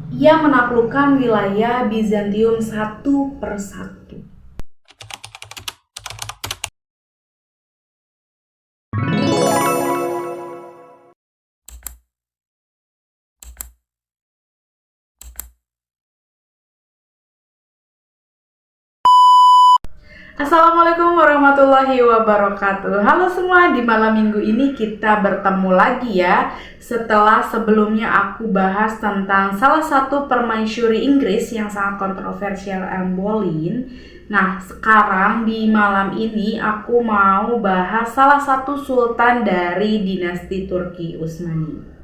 Ia menaklukkan wilayah Bizantium satu persatu. Assalamualaikum warahmatullahi wabarakatuh. Halo semua, di malam minggu ini kita bertemu lagi ya. Setelah sebelumnya aku bahas tentang salah satu permaisuri Inggris yang sangat kontroversial, Anne Boleyn. Nah, sekarang di malam ini aku mau bahas salah satu sultan dari dinasti Turki Utsmani.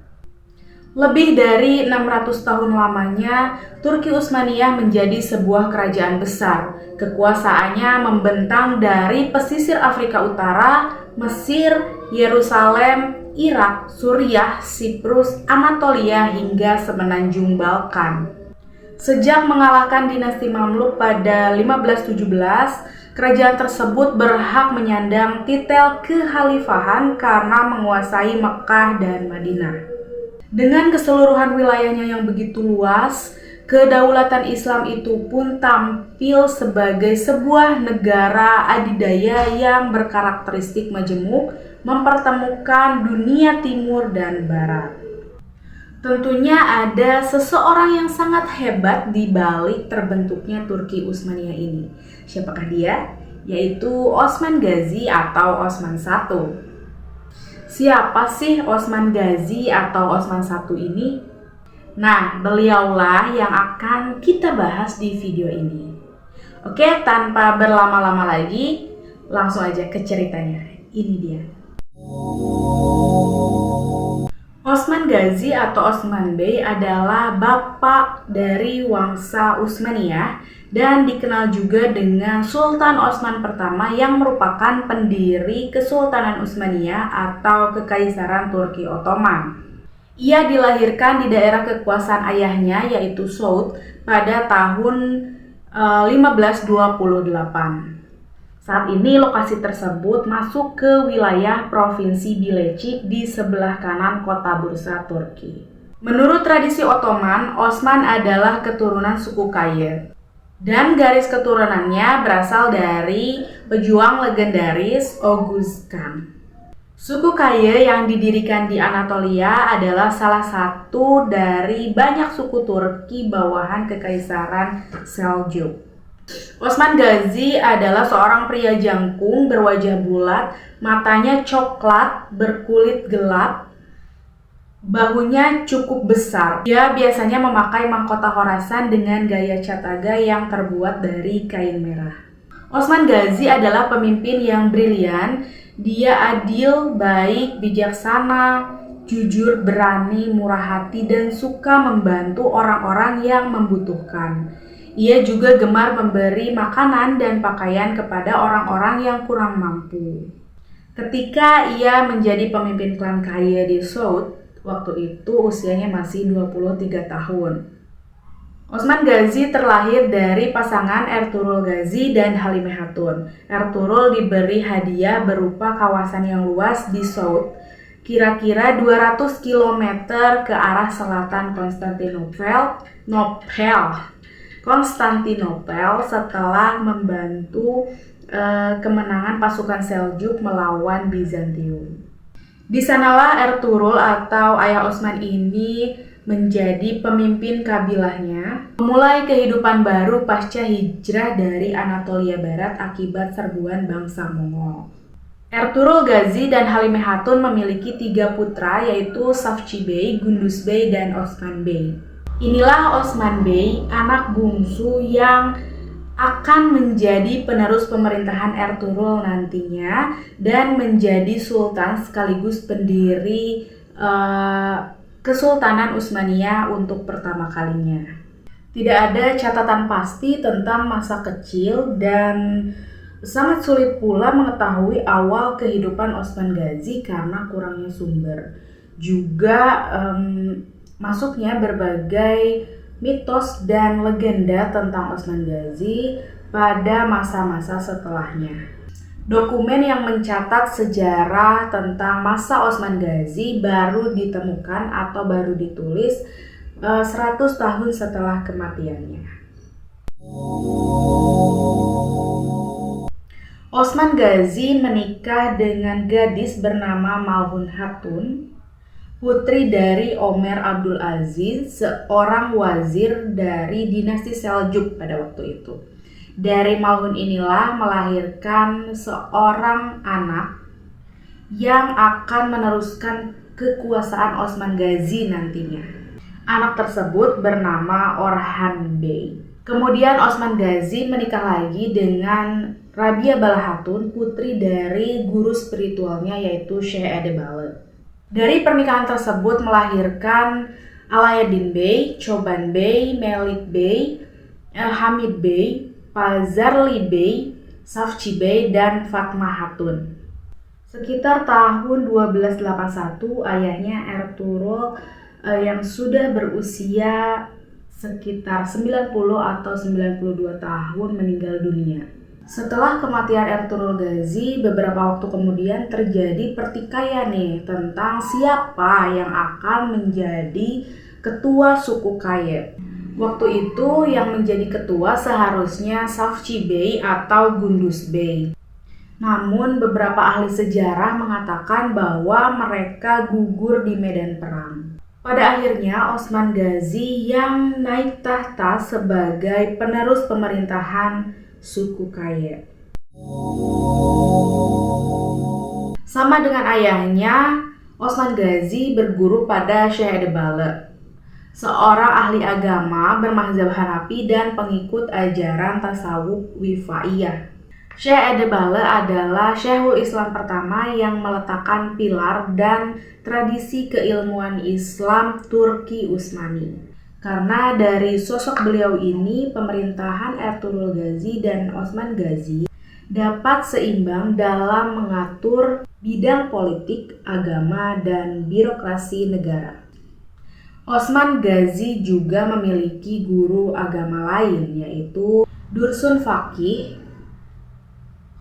Lebih dari 600 tahun lamanya, Turki Utsmaniyah menjadi sebuah kerajaan besar. Kekuasaannya membentang dari pesisir Afrika Utara, Mesir, Yerusalem, Irak, Suriah, Siprus, Anatolia hingga semenanjung Balkan. Sejak mengalahkan dinasti Mamluk pada 1517, kerajaan tersebut berhak menyandang titel kekhalifahan karena menguasai Mekah dan Madinah. Dengan keseluruhan wilayahnya yang begitu luas, kedaulatan Islam itu pun tampil sebagai sebuah negara adidaya yang berkarakteristik majemuk, mempertemukan dunia timur dan barat. Tentunya ada seseorang yang sangat hebat di balik terbentuknya Turki Utsmaniyah ini. Siapakah dia? Yaitu Osman Ghazi atau Osman I. Siapa sih Osman Ghazi atau Osman I ini? Nah, beliaulah yang akan kita bahas di video ini. Oke, tanpa berlama-lama lagi, langsung aja ke ceritanya. Ini dia. Osman Ghazi atau Osman Bey adalah bapak dari Wangsa Utsmaniyah dan dikenal juga dengan Sultan Osman pertama yang merupakan pendiri Kesultanan Utsmaniyah atau Kekaisaran Turki Ottoman. Ia dilahirkan di daerah kekuasaan ayahnya yaitu Soud pada tahun 1528. Saat ini lokasi tersebut masuk ke wilayah Provinsi Bilecik di sebelah kanan kota Bursa, Turki. Menurut tradisi Ottoman, Osman adalah keturunan suku Kaye. Dan garis keturunannya berasal dari pejuang legendaris Oguz Khan. Suku Kaye yang didirikan di Anatolia adalah salah satu dari banyak suku Turki bawahan Kekaisaran Seljuk. Osman Ghazi adalah seorang pria jangkung berwajah bulat, matanya coklat, berkulit gelap, bahunya cukup besar. Dia biasanya memakai mahkota Khorasan dengan gaya cataga yang terbuat dari kain merah. Osman Ghazi adalah pemimpin yang brilian. Dia adil, baik, bijaksana, jujur, berani, murah hati, dan suka membantu orang-orang yang membutuhkan. Ia juga gemar memberi makanan dan pakaian kepada orang-orang yang kurang mampu. Ketika ia menjadi pemimpin klan Kaye di Soud, waktu itu usianya masih 23 tahun. Osman Ghazi terlahir dari pasangan Ertuğrul Ghazi dan Halimah Hatun. Ertuğrul diberi hadiah berupa kawasan yang luas di Soud, kira-kira 200 km ke arah selatan Konstantinopel setelah membantu kemenangan pasukan Seljuk melawan Bizantium. Di sanalah Ertuğrul atau ayah Osman ini menjadi pemimpin kabilahnya, memulai kehidupan baru pasca hijrah dari Anatolia Barat akibat serbuan bangsa Mongol. Ertuğrul Ghazi dan Halimah Hatun memiliki 3 putra yaitu Safçi Bey, Gündüz Bey, dan Osman Bey. Inilah Osman Bey, anak bungsu yang akan menjadi penerus pemerintahan Ertuğrul nantinya dan menjadi sultan sekaligus pendiri Kesultanan Utsmaniyah untuk pertama kalinya. Tidak ada catatan pasti tentang masa kecil dan sangat sulit pula mengetahui awal kehidupan Osman Ghazi karena kurangnya sumber. Juga masuknya berbagai mitos dan legenda tentang Osman Ghazi pada masa-masa setelahnya. Dokumen yang mencatat sejarah tentang masa Osman Ghazi baru ditemukan atau baru ditulis 100 tahun setelah kematiannya. Osman Ghazi menikah dengan gadis bernama Malhun Hatun, putri dari Ömer Abdul Aziz, seorang wazir dari dinasti Seljuk pada waktu itu. Dari Malhun inilah melahirkan seorang anak yang akan meneruskan kekuasaan Osman Ghazi nantinya. Anak tersebut bernama Orhan Bey. Kemudian Osman Ghazi menikah lagi dengan Rabia Bala Hatun, putri dari guru spiritualnya yaitu Syekh Edebale. Dari pernikahan tersebut melahirkan Alayadin Bey, Çoban Bey, Melik Bey, Hamid Bey, Pazarli Bey, Safçi Bey, dan Fatmah Hatun. Sekitar tahun 1281 ayahnya Ertuğrul yang sudah berusia sekitar 90 atau 92 tahun meninggal dunia. Setelah kematian Ertuğrul Ghazi, beberapa waktu kemudian terjadi pertikaian nih tentang siapa yang akan menjadi ketua suku Kayet. Waktu itu yang menjadi ketua seharusnya Safçi Bey atau Gunduz Bey. Namun beberapa ahli sejarah mengatakan bahwa mereka gugur di medan perang. Pada akhirnya Osman Ghazi yang naik tahta sebagai penerus pemerintahan suku Kayet. Sama dengan ayahnya, Osman Ghazi berguru pada Syekh Edebale, seorang ahli agama bermazhab Hanafi dan pengikut ajaran tasawuf Wifaiyah. Syekh Edebale adalah Syekhul Islam pertama yang meletakkan pilar dan tradisi keilmuan Islam Turki Utsmani. Karena dari sosok beliau ini, pemerintahan Ertuğrul Ghazi dan Osman Ghazi dapat seimbang dalam mengatur bidang politik, agama, dan birokrasi negara. Osman Ghazi juga memiliki guru agama lain, yaitu Dursun Faqih,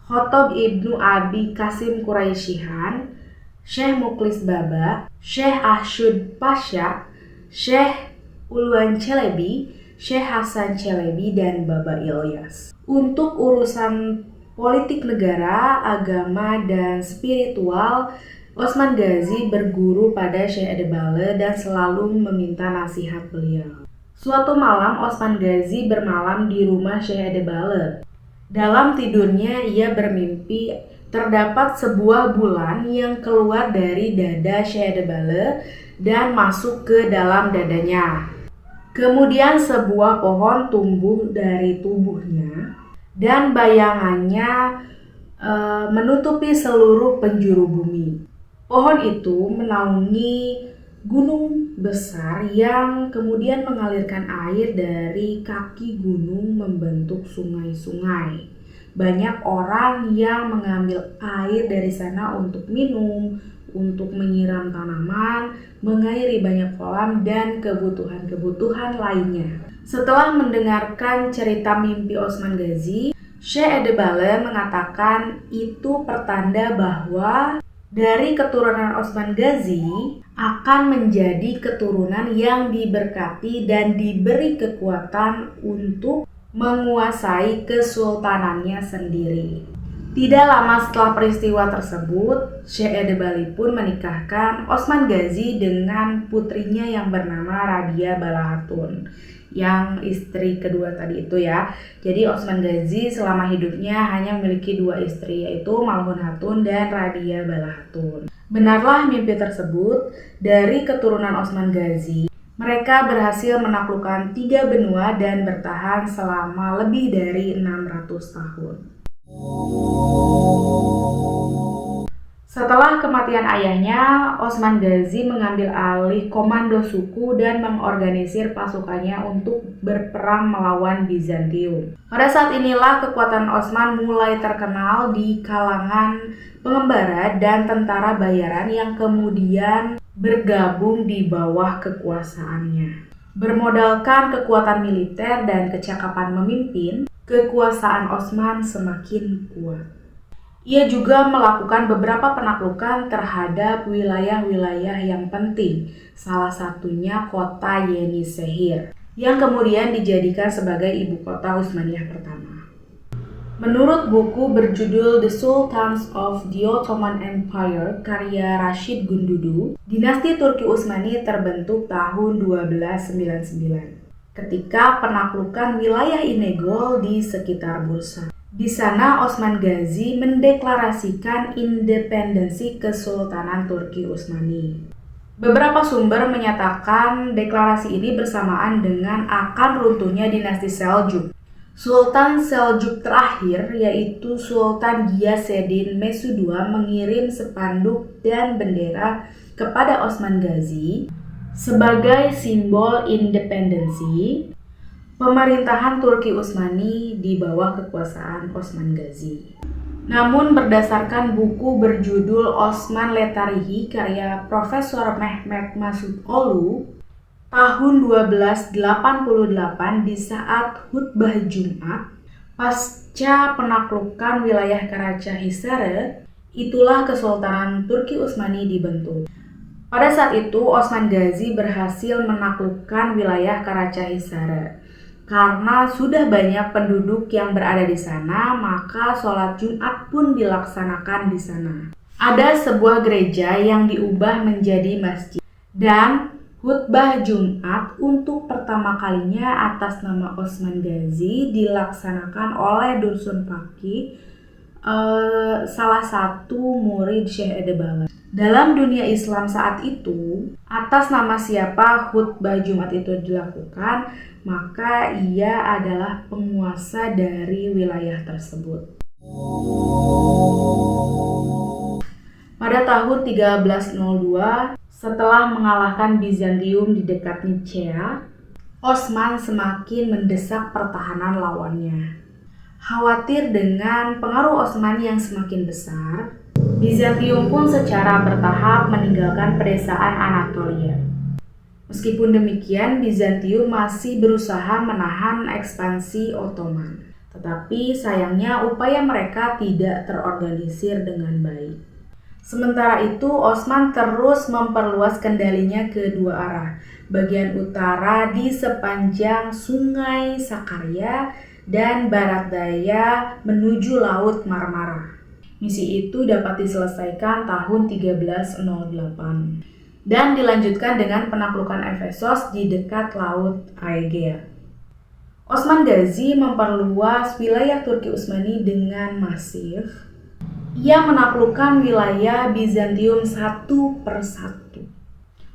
Khotob Ibnu Abi Qasim Quraisyihan, Syekh Mukhlis Baba, Syekh Ashud Pasha, Syekh Ulwan Çelebi, Syekh Hasan Çelebi, dan Baba Ilyas. Untuk urusan politik negara, agama, dan spiritual, Osman Ghazi berguru pada Syekh Edebale dan selalu meminta nasihat beliau. Suatu malam Osman Ghazi bermalam di rumah Syekh Edebale. Dalam tidurnya ia bermimpi terdapat sebuah bulan yang keluar dari dada Syekh Edebale dan masuk ke dalam dadanya. Kemudian sebuah pohon tumbuh dari tubuhnya dan bayangannya menutupi seluruh penjuru bumi. Pohon itu menaungi gunung besar yang kemudian mengalirkan air dari kaki gunung membentuk sungai-sungai. Banyak orang yang mengambil air dari sana untuk minum, untuk menyiram tanaman, mengairi banyak kolam, dan kebutuhan-kebutuhan lainnya. Setelah mendengarkan cerita mimpi Osman Ghazi, Syekh Edebale mengatakan itu pertanda bahwa dari keturunan Osman Ghazi akan menjadi keturunan yang diberkati dan diberi kekuatan untuk menguasai kesultanannya sendiri. Tidak lama setelah peristiwa tersebut, Syekh Edebale pun menikahkan Osman Ghazi dengan putrinya yang bernama Rabia Bala Hatun, yang istri kedua tadi itu ya. Jadi Osman Ghazi selama hidupnya hanya memiliki dua istri, yaitu Malhun Hatun dan Rabia Bala Hatun. Benarlah mimpi tersebut. Dari keturunan Osman Ghazi, mereka berhasil menaklukkan 3 benua dan bertahan selama lebih dari 600 tahun. Setelah kematian ayahnya, Osman Ghazi mengambil alih komando suku dan mengorganisir pasukannya untuk berperang melawan Bizantium. Pada saat inilah kekuatan Osman mulai terkenal di kalangan pengembara dan tentara bayaran yang kemudian bergabung di bawah kekuasaannya. Bermodalkan kekuatan militer dan kecakapan memimpin, kekuasaan Osman semakin kuat. Ia juga melakukan beberapa penaklukan terhadap wilayah-wilayah yang penting salah satunya kota Yenişehir, yang kemudian dijadikan sebagai ibu kota Utsmaniyah pertama. Menurut buku berjudul The Sultans of the Ottoman Empire karya Rashid Gundudu, dinasti Turki Utsmani terbentuk tahun 1299 ketika penaklukan wilayah Inegol di sekitar Bursa. Di sana Osman Gazi mendeklarasikan independensi Kesultanan Turki Utsmani. Beberapa sumber menyatakan deklarasi ini bersamaan dengan akan runtuhnya dinasti Seljuk. Sultan Seljuk terakhir, yaitu Sultan Ghiyaseddin Mesudua, mengirim spanduk dan bendera kepada Osman Gazi sebagai simbol independensi pemerintahan Turki Utsmani di bawah kekuasaan Osman Gazi. Namun berdasarkan buku berjudul Osman Le Tarihi karya Profesor Mehmet Masudoglu tahun 1288, di saat khutbah Jumat pasca penaklukan wilayah Karacahisare, itulah Kesultanan Turki Utsmani dibentuk. Pada saat itu Osman Gazi berhasil menaklukkan wilayah Karacahisare. Karena sudah banyak penduduk yang berada di sana, maka sholat Jumat pun dilaksanakan di sana. Ada sebuah gereja yang diubah menjadi masjid, dan khutbah Jumat untuk pertama kalinya atas nama Osman Gazi dilaksanakan oleh Dursun Fakih, salah satu murid Syekh Edebala. Dalam dunia Islam saat itu, atas nama siapa khutbah Jumat itu dilakukan, maka ia adalah penguasa dari wilayah tersebut. Pada tahun 1302, setelah mengalahkan Bizantium di dekat Nicea, Osman semakin mendesak pertahanan lawannya. Khawatir dengan pengaruh Osman yang semakin besar, Bizantium pun secara bertahap meninggalkan pedesaan Anatolia. Meskipun demikian, Bizantium masih berusaha menahan ekspansi Ottoman. Tetapi sayangnya upaya mereka tidak terorganisir dengan baik. Sementara itu, Osman terus memperluas kendalinya ke dua arah. Bagian utara di sepanjang Sungai Sakarya dan barat daya menuju Laut Marmara. Misi itu dapat diselesaikan tahun 1308 dan dilanjutkan dengan penaklukan Efesos di dekat Laut Aegea. Osman Gazi memperluas wilayah Turki Utsmani dengan masif. Ia menaklukkan wilayah Bizantium satu persatu.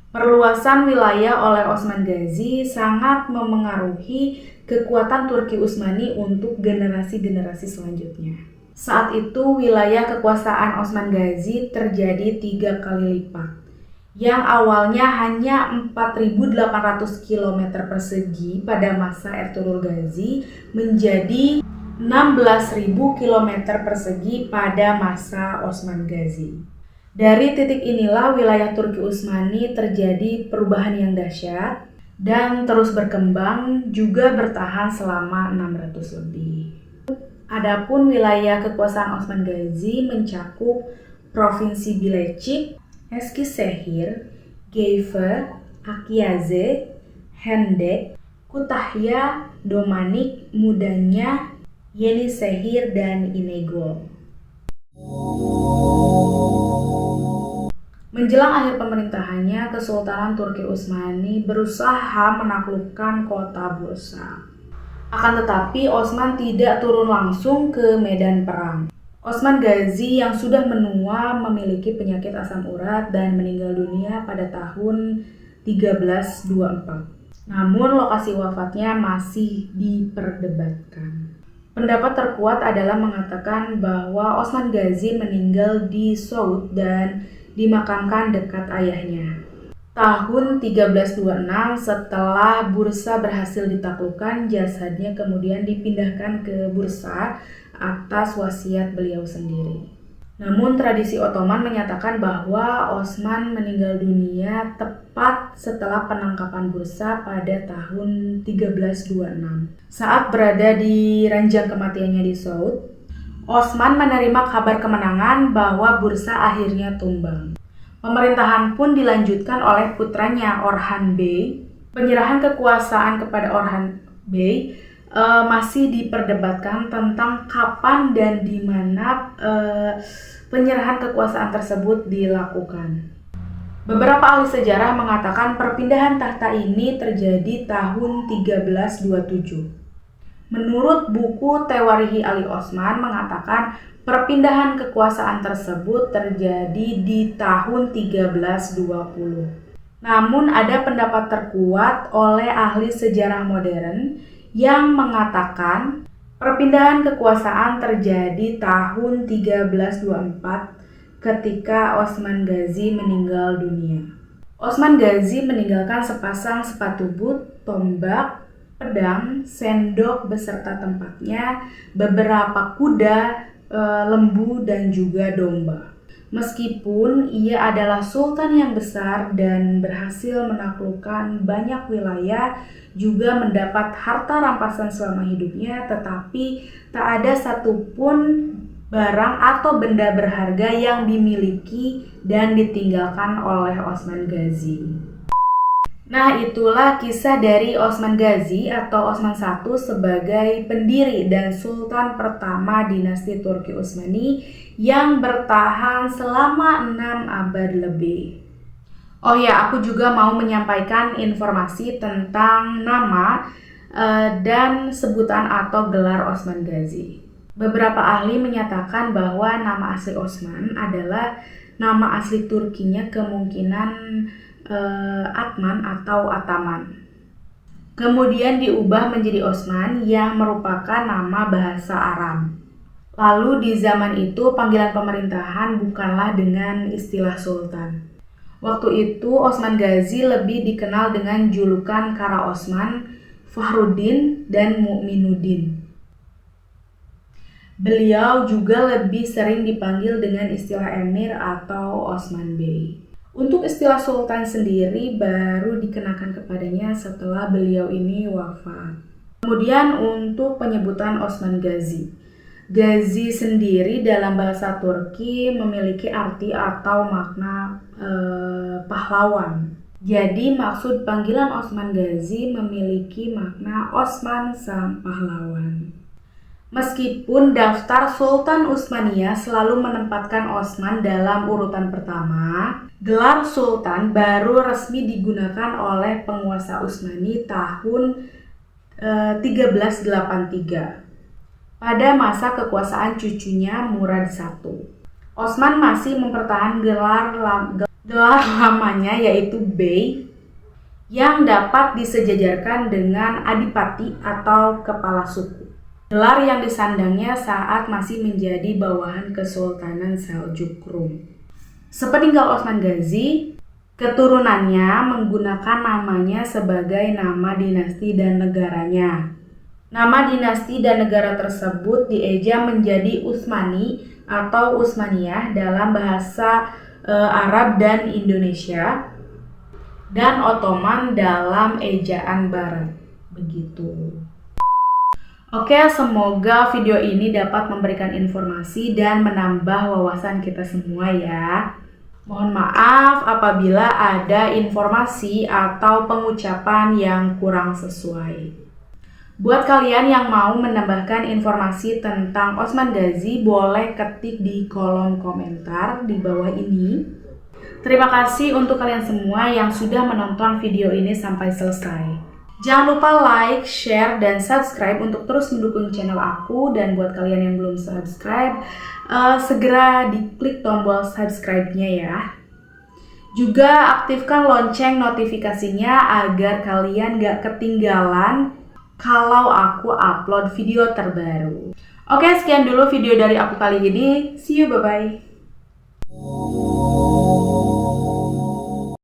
Perluasan wilayah oleh Osman Gazi sangat memengaruhi kekuatan Turki Utsmani untuk generasi-generasi selanjutnya. Saat itu wilayah kekuasaan Osman Gazi terjadi 3 kali lipat. Yang awalnya hanya 4.800 km persegi pada masa Ertugrul Gazi menjadi 16.000 km persegi pada masa Osman Gazi. Dari titik inilah wilayah Turki Utsmani terjadi perubahan yang dahsyat dan terus berkembang, juga bertahan selama 600 lebih. Adapun wilayah kekuasaan Osman Gazi mencakup Provinsi Bilecik, Eskişehir, Geyve, Akyazı, Hendek, Kütahya, Domanik, Mudanya, Yenişehir, dan Inegol. Menjelang akhir pemerintahannya, Kesultanan Turki Utsmani berusaha menaklukkan kota Bursa. Akan tetapi Osman tidak turun langsung ke medan perang. Osman Gazi yang sudah menua memiliki penyakit asam urat dan meninggal dunia pada tahun 1324. Namun lokasi wafatnya masih diperdebatkan. Pendapat terkuat adalah mengatakan bahwa Osman Gazi meninggal di Sout dan dimakamkan dekat ayahnya. Tahun 1326, setelah Bursa berhasil ditaklukkan, jasadnya kemudian dipindahkan ke Bursa atas wasiat beliau sendiri. Namun tradisi Ottoman menyatakan bahwa Osman meninggal dunia tepat setelah penangkapan Bursa pada tahun 1326. Saat berada di ranjang kematiannya di Sout, Osman menerima kabar kemenangan bahwa Bursa akhirnya tumbang. Pemerintahan pun dilanjutkan oleh putranya Orhan Bey. Penyerahan kekuasaan kepada Orhan Bey masih diperdebatkan tentang kapan dan di mana penyerahan kekuasaan tersebut dilakukan. Beberapa ahli sejarah mengatakan perpindahan tahta ini terjadi tahun 1327. Menurut buku Tewarihi Ali Osman mengatakan perpindahan kekuasaan tersebut terjadi di tahun 1320. Namun ada pendapat terkuat oleh ahli sejarah modern yang mengatakan perpindahan kekuasaan terjadi tahun 1324 ketika Osman Ghazi meninggal dunia. Osman Ghazi meninggalkan sepasang sepatu boot, tombak, pedang, sendok beserta tempatnya, beberapa kuda, lembu, dan juga domba. Meskipun ia adalah sultan yang besar dan berhasil menaklukkan banyak wilayah, juga mendapat harta rampasan selama hidupnya, tetapi tak ada satupun barang atau benda berharga yang dimiliki dan ditinggalkan oleh Osman Ghazi. Nah, itulah kisah dari Osman Ghazi atau Osman I sebagai pendiri dan sultan pertama dinasti Turki Utsmani yang bertahan selama 6 abad lebih. Oh ya, aku juga mau menyampaikan informasi tentang nama dan sebutan atau gelar Osman Ghazi. Beberapa ahli menyatakan bahwa nama asli Osman adalah nama asli Turkinya kemungkinan Atman atau Ataman. Kemudian diubah menjadi Osman yang merupakan nama bahasa Aram. Lalu di zaman itu panggilan pemerintahan bukanlah dengan istilah sultan. Waktu itu Osman Ghazi lebih dikenal dengan julukan Kara Osman, Fahruddin, dan Mukminuddin. Beliau juga lebih sering dipanggil dengan istilah Emir atau Osman Bey. Untuk istilah sultan sendiri baru dikenakan kepadanya setelah beliau ini wafat. Kemudian untuk penyebutan Osman Ghazi. Ghazi sendiri dalam bahasa Turki memiliki arti atau makna pahlawan. Jadi maksud panggilan Osman Ghazi memiliki makna Osman sang pahlawan. Meskipun daftar Sultan Utsmaniyah selalu menempatkan Osman dalam urutan pertama, gelar Sultan baru resmi digunakan oleh penguasa Utsmani tahun 1383 pada masa kekuasaan cucunya Murad I. Osman masih mempertahankan gelar lamanya yaitu Bey yang dapat disejajarkan dengan Adipati atau kepala suku. Gelar yang disandangnya saat masih menjadi bawahan Kesultanan Seljuk Rum. Sepeninggal Osman Ghazi, keturunannya menggunakan namanya sebagai nama dinasti dan negaranya. Nama dinasti dan negara tersebut dieja menjadi Utsmani atau Utsmaniyah dalam bahasa Arab dan Indonesia, dan Ottoman dalam ejaan Barat. Begitu. Oke, semoga video ini dapat memberikan informasi dan menambah wawasan kita semua ya. Mohon maaf apabila ada informasi atau pengucapan yang kurang sesuai. Buat kalian yang mau menambahkan informasi tentang Osman Ghazi, boleh ketik di kolom komentar di bawah ini. Terima kasih untuk kalian semua yang sudah menonton video ini sampai selesai. Jangan lupa like, share, dan subscribe untuk terus mendukung channel aku. Dan buat kalian yang belum subscribe, segera diklik tombol subscribe-nya ya. Juga aktifkan lonceng notifikasinya agar kalian gak ketinggalan kalau aku upload video terbaru. Oke, sekian dulu video dari aku kali ini. See you, bye-bye.